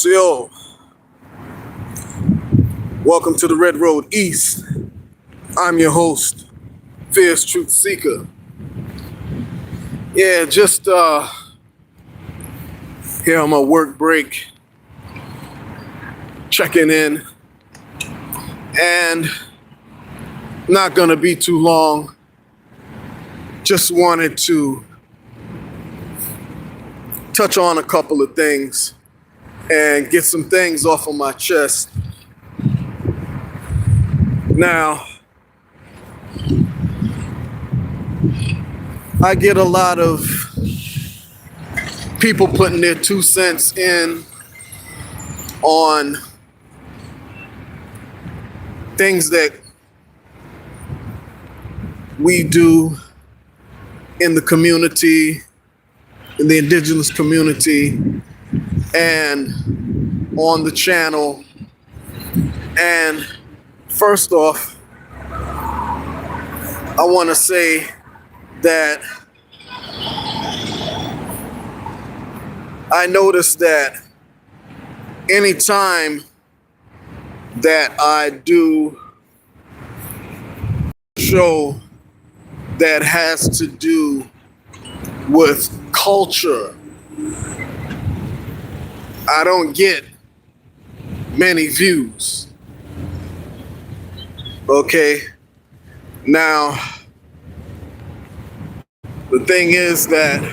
Yo, welcome to the Red Road East. I'm your host, Fierce Truth Seeker. Yeah, just here on my work break, checking in, and not gonna be too long. Just wanted to touch on a couple of things and get some things off of my chest. Now, I get a lot of people putting their 2 cents in on things that we do in the community, in the indigenous community, and on the channel. And first off, I want to say that I noticed that anytime that I do a show that has to do with culture, I don't get many views. Okay, now the thing is that,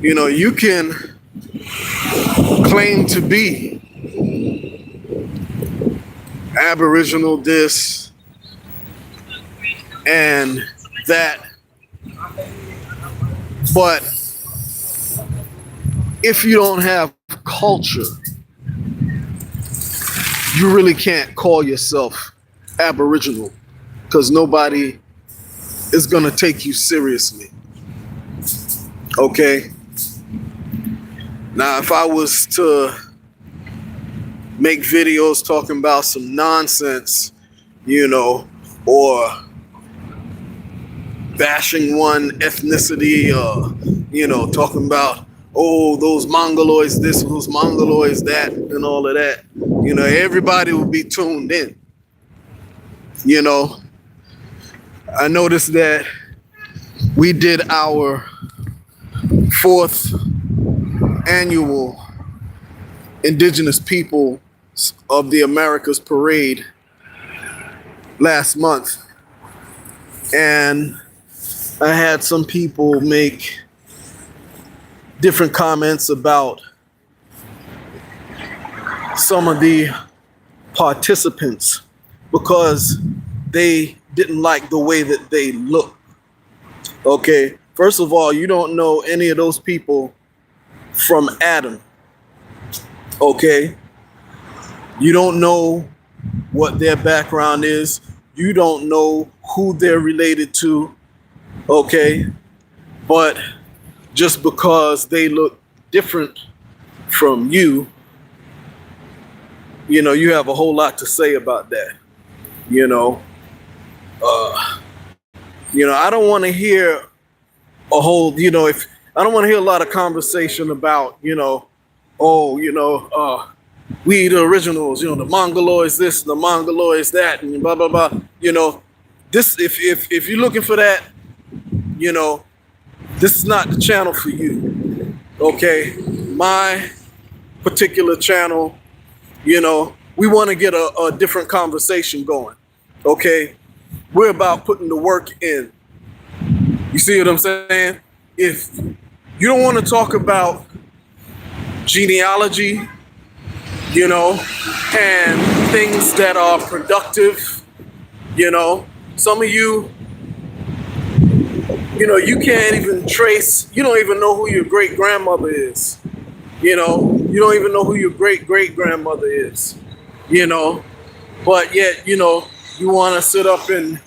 you can claim to be Aboriginal this and that, but if you don't have culture, you really can't call yourself Aboriginal, because nobody is gonna take you seriously. Okay? Now, if I was to make videos talking about some nonsense, or bashing one ethnicity, or, talking about, oh, those Mongoloids this, those Mongoloids that, and all of that, everybody would be tuned in. I noticed that we did our 4th annual Indigenous People of the Americas Parade last month. And I had some people make different comments about some of the participants because they didn't like the way that they look. Okay, first of all, you don't know any of those people from Adam. Okay, you don't know what their background is. You don't know who they're related to. Okay, but just because they look different from you, you have a whole lot to say about that. I don't want to hear a whole, if I don't want to hear a lot of conversation about, we the originals, the Mongoloids this, the Mongoloids that, and blah blah blah. This if you're looking for that, this is not the channel for you. Okay, my particular channel, we want to get a different conversation going. Okay, we're about putting the work in. You see what I'm saying? If you don't want to talk about genealogy, and things that are productive, some of you, you can't even trace, you don't even know who your great grandmother is. You don't even know who your great great grandmother is, but yet, you want to sit up and,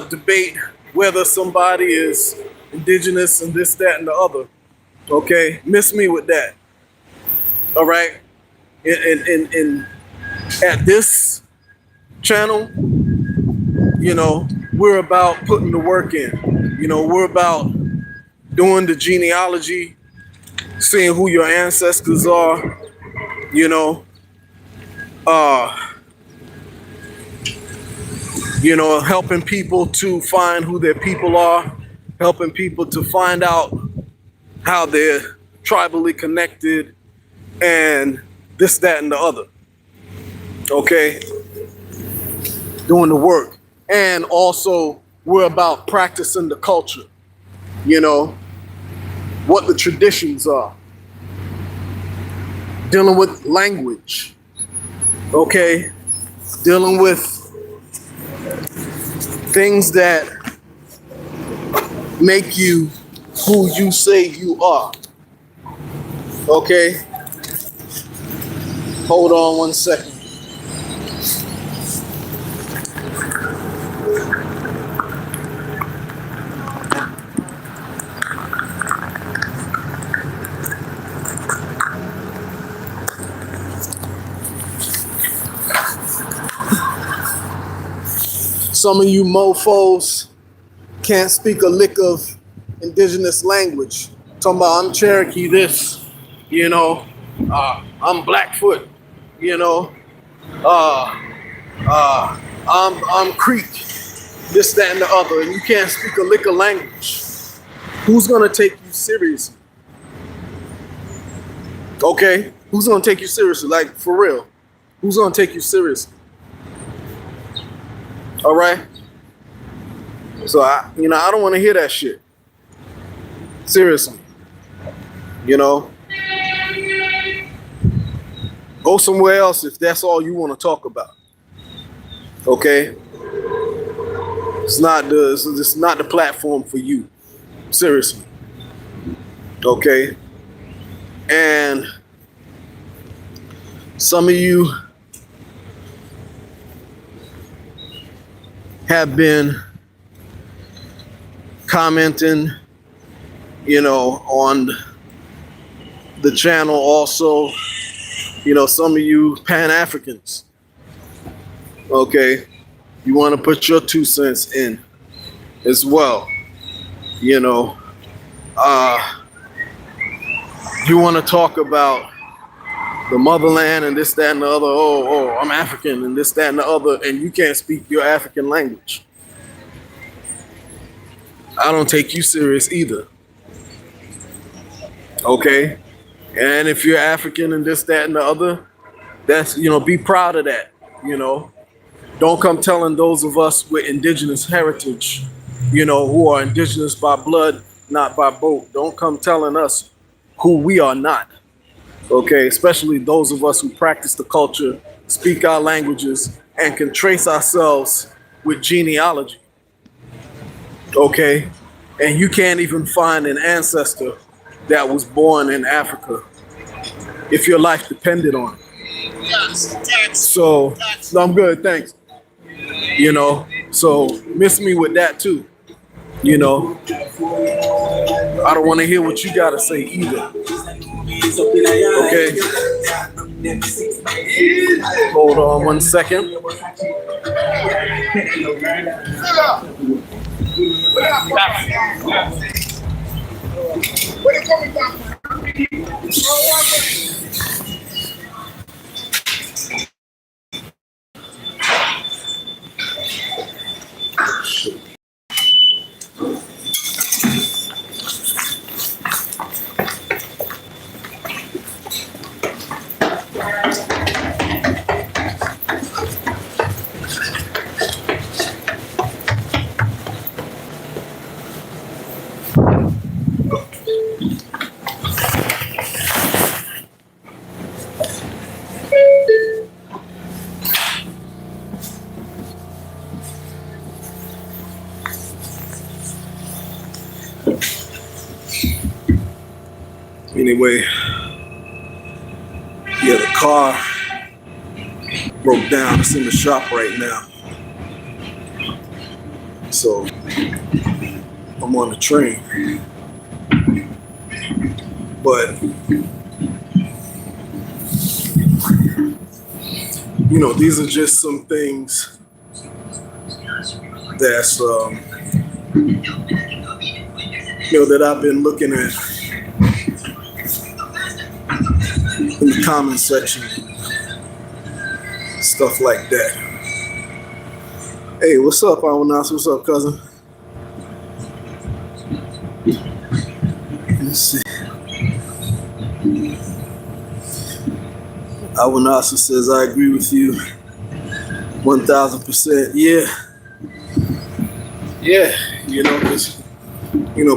debate whether somebody is indigenous and this, that, and the other. Okay, miss me with that. All right, and at this channel, we're about putting the work in. We're about doing the genealogy, seeing who your ancestors are, you know, helping people to find who their people are, helping people to find out how they're tribally connected, and this, that, and the other. Okay? Doing the work. And also, we're about practicing the culture, what the traditions are, dealing with language, okay? Dealing with things that make you who you say you are, okay? Hold on one second. Some of you mofos can't speak a lick of indigenous language. Talking about I'm Cherokee this, I'm Blackfoot, I'm Creek, this, that, and the other, and you can't speak a lick of language. Who's gonna take you seriously? Okay, who's gonna take you seriously? Like, for real, who's gonna take you seriously? All right. So I don't want to hear that shit. Seriously. Go somewhere else if that's all you want to talk about. Okay. It's not the platform for you. Seriously. Okay. And some of you have been commenting, on the channel also, some of you Pan-Africans, okay, you want to put your 2 cents in as well, you want to talk about the motherland and this, that, and the other. Oh, I'm African and this, that, and the other, and you can't speak your African language. I don't take you serious either. Okay? And if you're African and this, that, and the other, that's, be proud of that, Don't come telling those of us with indigenous heritage, who are indigenous by blood, not by boat. Don't come telling us who we are not. Okay? Especially those of us who practice the culture, speak our languages, and can trace ourselves with genealogy. Okay? And you can't even find an ancestor that was born in Africa if your life depended on it. So, no, I'm good, thanks. So miss me with that too. I don't want to hear what you got to say either. Okay? Hold on one second. Where you coming from? Anyway, yeah, the car broke down. It's in the shop right now. So I'm on the train. But these are just some things that's that I've been looking at in the comment section, stuff like that. Hey, what's up, Awanas? What's up, cousin? Let's see. Awanasa says, I agree with you 1000%. Yeah. Yeah. Because,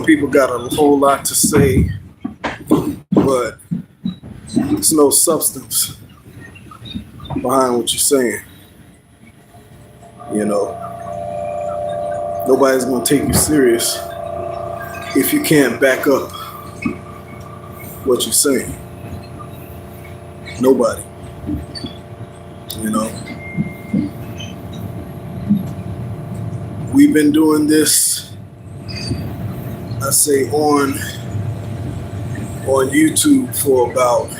people got a whole lot to say, but there's no substance behind what you're saying. Nobody's going to take you serious if you can't back up what you're saying. Nobody. We've been doing this, I say, on YouTube for about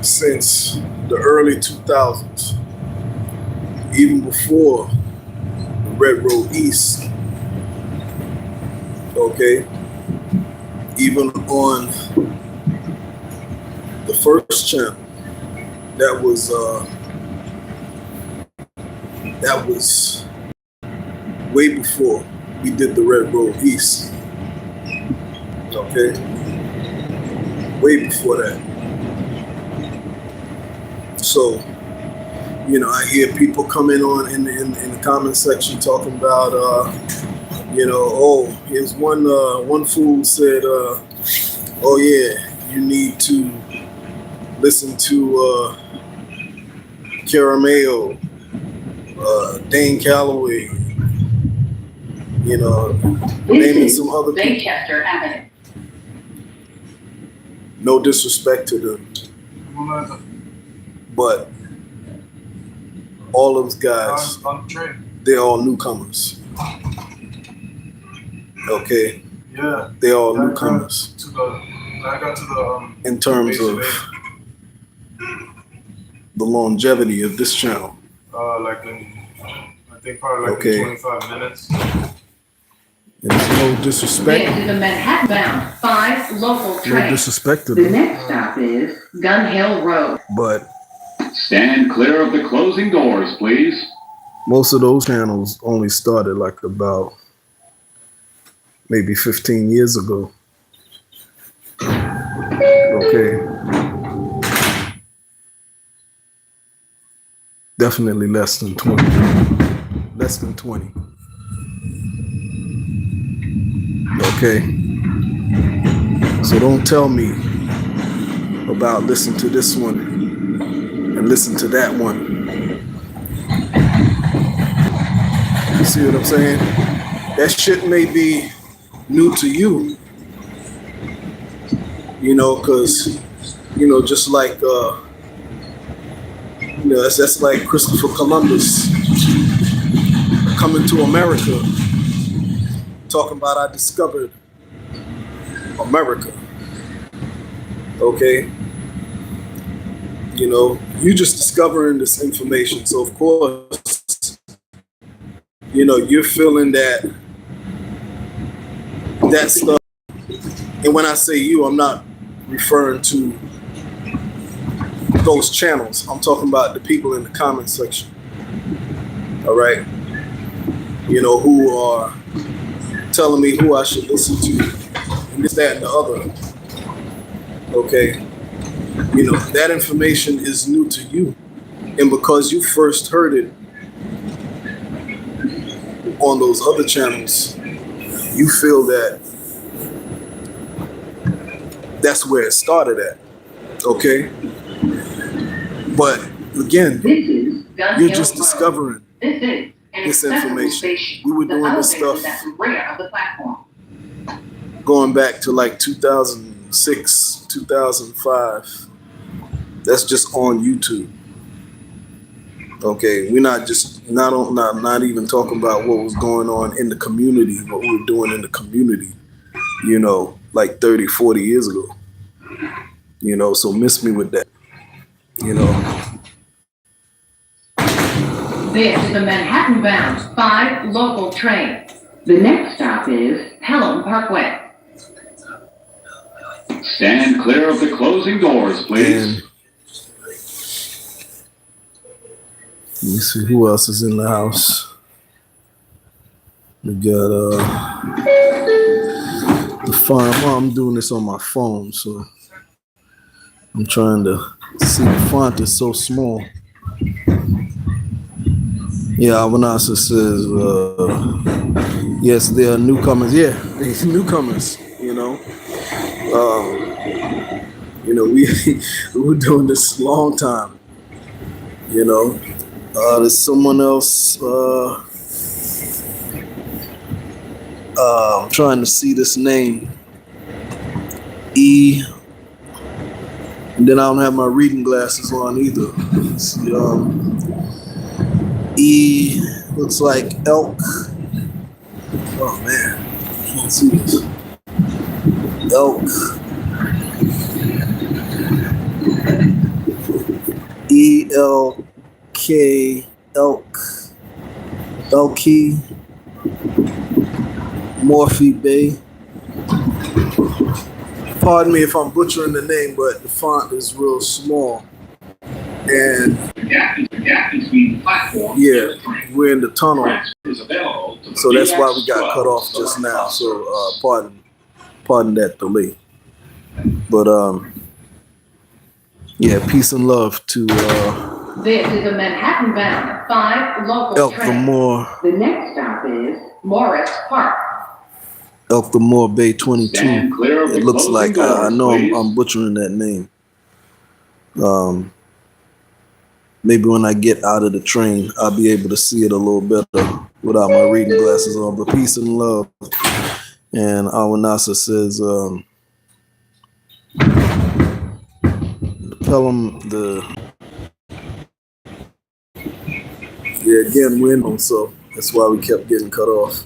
since the early 2000s, even before the Red Road East. Okay, even on the first channel, that was way before we did the Red Road East. Okay, way before that. So, I hear people coming on in the comment section talking about, here's one fool said, oh yeah, you need to listen to Carameo, Dane Calloway, naming some other people. No disrespect to them, but all those guys, they're all newcomers. Okay? Yeah. They're all newcomers. In terms of the longevity of this channel. I think probably in 25 minutes. There's no disrespect. This is a Manhattan-bound 5 local train. No disrespect to them. The next stop is Gun Hill Road. But stand clear of the closing doors, please. Most of those channels only started like about maybe 15 years ago. Okay. Definitely less than 20. Less than 20. Okay. So don't tell me about listen to this one and listen to that one. You see what I'm saying? That shit may be new to you. Because, just like, that's like Christopher Columbus coming to America, talking about I discovered America. Okay? You just discovering this information. So, of course, you're feeling that stuff. And when I say you, I'm not referring to those channels. I'm talking about the people in the comment section. All right? Who are telling me who I should listen to, and this, that, and the other. Okay? That information is new to you. And because you first heard it on those other channels, you feel that that's where it started at. Okay? But again, you're just discovering this information. We were doing this stuff going back to like 2006, 2005. That's just on YouTube. Okay, we're not even talking about what was going on in the community, what we were doing in the community, like 30, 40 years ago. So miss me with that. This is a Manhattan-bound 5 local train. The next stop is Pelham Parkway. Stand clear of the closing doors, please. And let me see who else is in the house. We got the font. Well, I'm doing this on my phone, so I'm trying to see. The font is so small. Yeah, Avanasa says, yes, there are newcomers. Yeah, these newcomers, we we're doing this a long time, There's someone else, I'm trying to see this name, E, and then I don't have my reading glasses on either. See, E looks like elk. Oh man, I can't see this. Elk. E-L-K, elk. Elky. Morphe Bay. Pardon me if I'm butchering the name, but the font is real small. And The gap between platforms. yeah, we're in the tunnel, Is available to so that's why we got BX12 cut off just now. So pardon that delay. But yeah, peace and love to This is a Manhattan-bound 5 local Elk the train. Moor, The next stop is Morris Park. Elk the Moor Bay 22. Stand clear of the It looks closing like doors, I know please. I'm butchering that name. Maybe when I get out of the train, I'll be able to see it a little better without my reading glasses on. But peace and love. And Awanasa says, Pelham, again, we're in them, so that's why we kept getting cut off.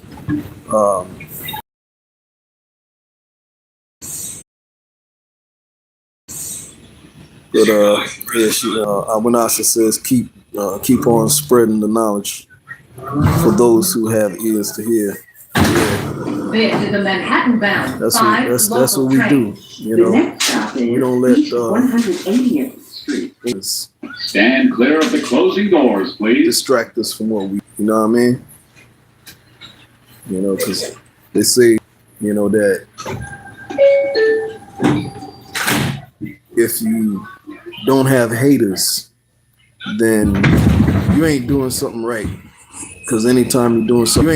But yeah, Awanasa says, keep on spreading the knowledge for those who have ears to hear. This is a Manhattan-bound That's 5 what local we do. train. The next stop is We don't let East 180th Street. things Stand clear of the closing doors, please. distract us from what we, you know what I mean? Because they say, that if you don't have haters, then you ain't doing something right. Because anytime you're doing something,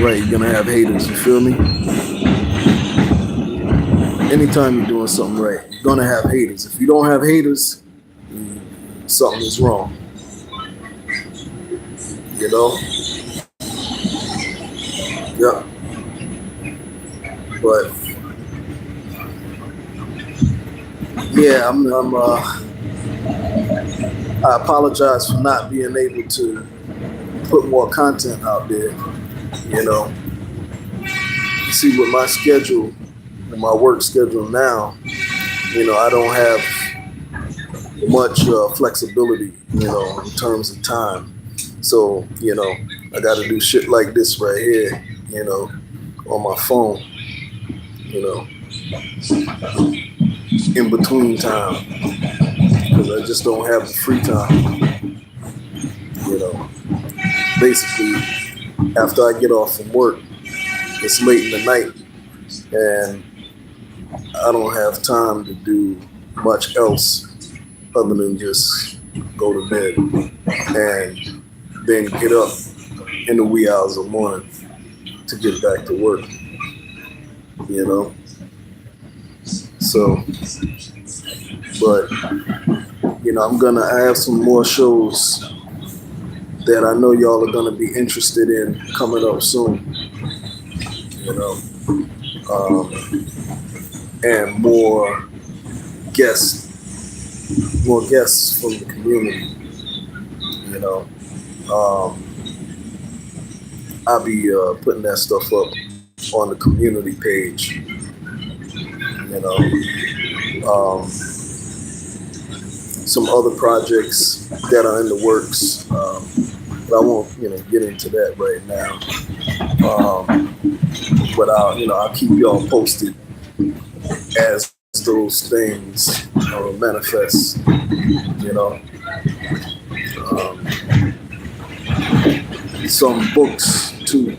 you're gonna have haters. You feel me? Anytime you're doing something right, you're gonna have haters. If you don't have haters, something is wrong. Yeah. But yeah, I apologize for not being able to put more content out there. You see, with my schedule and my work schedule now, I don't have much flexibility, in terms of time. So, I got to do shit like this right here, on my phone, in between time, because I just don't have the free time. Basically, after I get off from work, it's late in the night, and I don't have time to do much else other than just go to bed and then get up in the wee hours of the morning to get back to work. So, but I have some more shows that I know y'all are gonna be interested in coming up soon. And more guests from the community. I'll be putting that stuff up on the community page. Some other projects that are in the works. But I won't, get into that right now. But I'll keep y'all posted as those things manifest. Um, some books too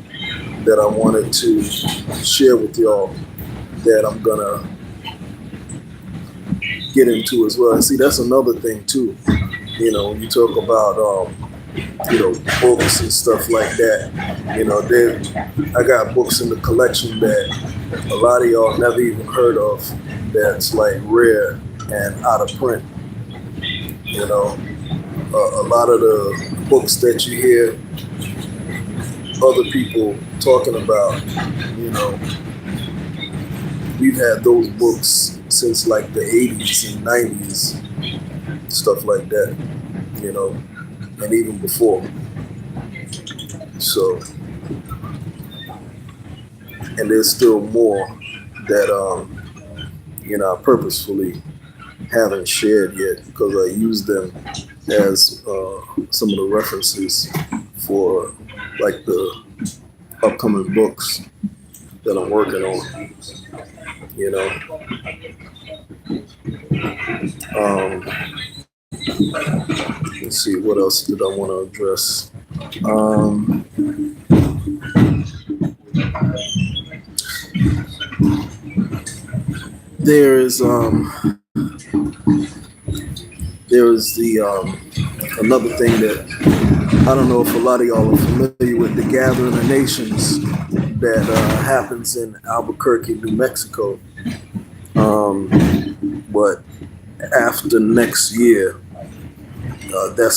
that I wanted to share with y'all that I'm gonna get into as well. And see, that's another thing too. When you talk about books and stuff like that. I got books in the collection that a lot of y'all never even heard of. That's like rare and out of print. A lot of the books that you hear other people talking about, we've had those books since like the 80s and 90s, stuff like that, and even before. So, and there's still more that, I purposefully haven't shared yet because I use them as some of the references for like the upcoming books that I'm working on, Let's see, what else did I want to address? There's the another thing that I don't know if a lot of y'all are familiar with, the Gathering of Nations that happens in Albuquerque, New Mexico. But after next year, they're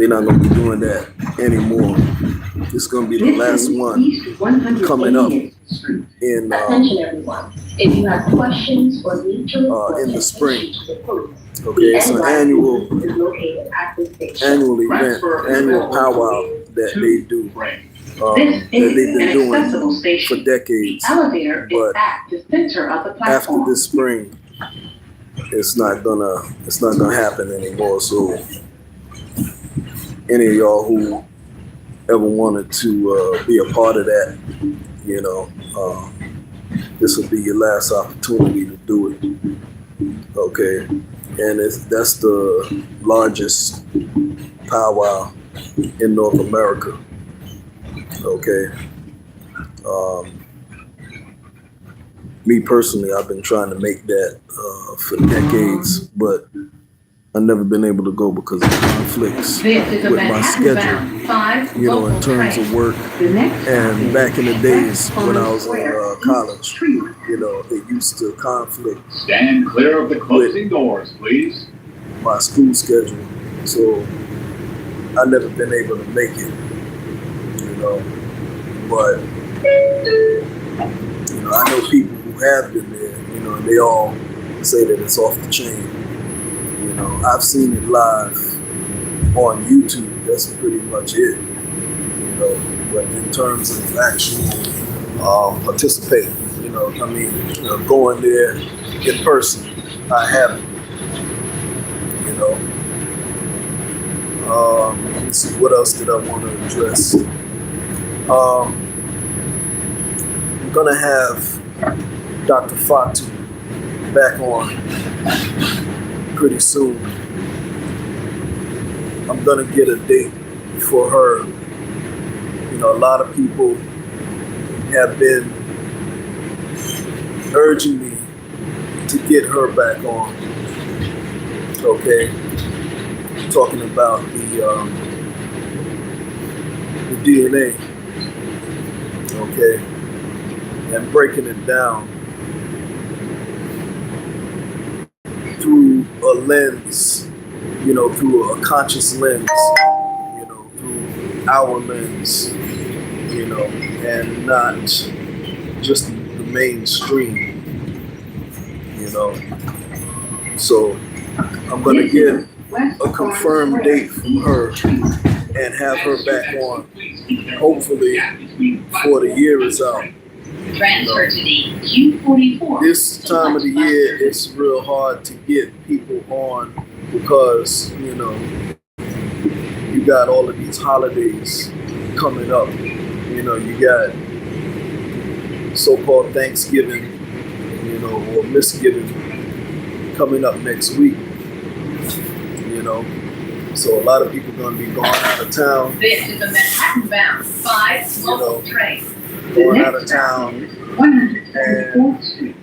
not going to be doing that anymore. It's going to be the last one coming up in Attention everyone. If you have questions or need to report in the spring. Okay, it's an annual event, annual powwow that they do. That they've been doing for decades. But after this spring, it's not gonna happen anymore. So any of y'all who ever wanted to be a part of that, this will be your last opportunity to do it. Okay, and that's the largest powwow in North America. Okay. Me personally, I've been trying to make that for decades, but I've never been able to go because of conflicts with my schedule, in terms of work. And back in the days when I was in college, it used to conflict. Stand clear of the closing doors, please. My school schedule. So I've never been able to make it, but I know people who have been there, and they all say that it's off the chain. I've seen it live on YouTube. That's pretty much it. But in terms of actual participating, going there in person, I haven't. Let's see, what else did I want to address? I'm gonna have Dr. Fatu back on pretty soon. I'm gonna get a date for her. A lot of people have been urging me to get her back on. Okay, talking about the DNA. Okay, and breaking it down through a lens, through a conscious lens, through our lens, and not just the mainstream, So I'm gonna get a confirmed date from her and have her back on, hopefully before the year is out. Transfer to the Q44. This time of the year, it's real hard to get people on because, you you got all of these holidays coming up. You know, you got so-called Thanksgiving, you know, or Misgiving coming up next week. You know, so a lot of people going to be going out of town. This is a Manhattan-bound 5 local train. Going out of town. 174th Street.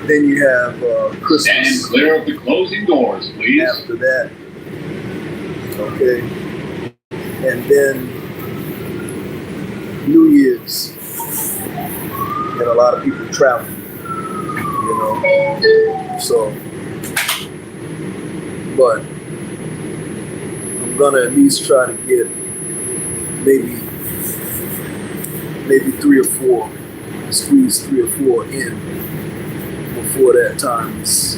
Then you have Stand Christmas clear of the closing doors, please. after that. Okay. And then New Year's. And a lot of people travel. You know. So, but I'm gonna at least try to get maybe 3 or 4, squeeze 3 or 4 in before that time is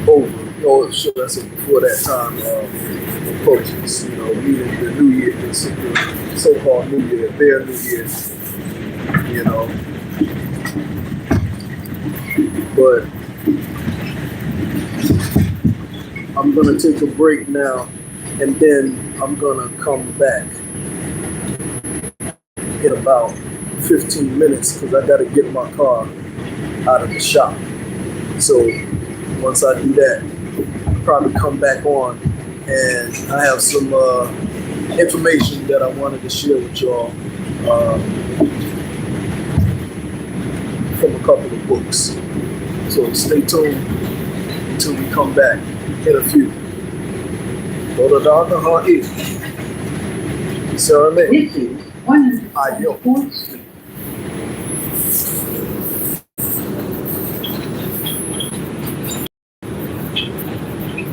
over. Or should I say before that time approaches, you know, meaning the New Year, the so-called New Year, their New Year, you know. But I'm gonna take a break now, and then I'm gonna come back in about 15 minutes because I gotta get my car out of the shop. So once I do that, I'll probably come back on, and I have some information that I wanted to share with y'all from a couple of books. So stay tuned until we come back in a few. Go to Dr. Hardy. Sarah Lee. This is 174th Street.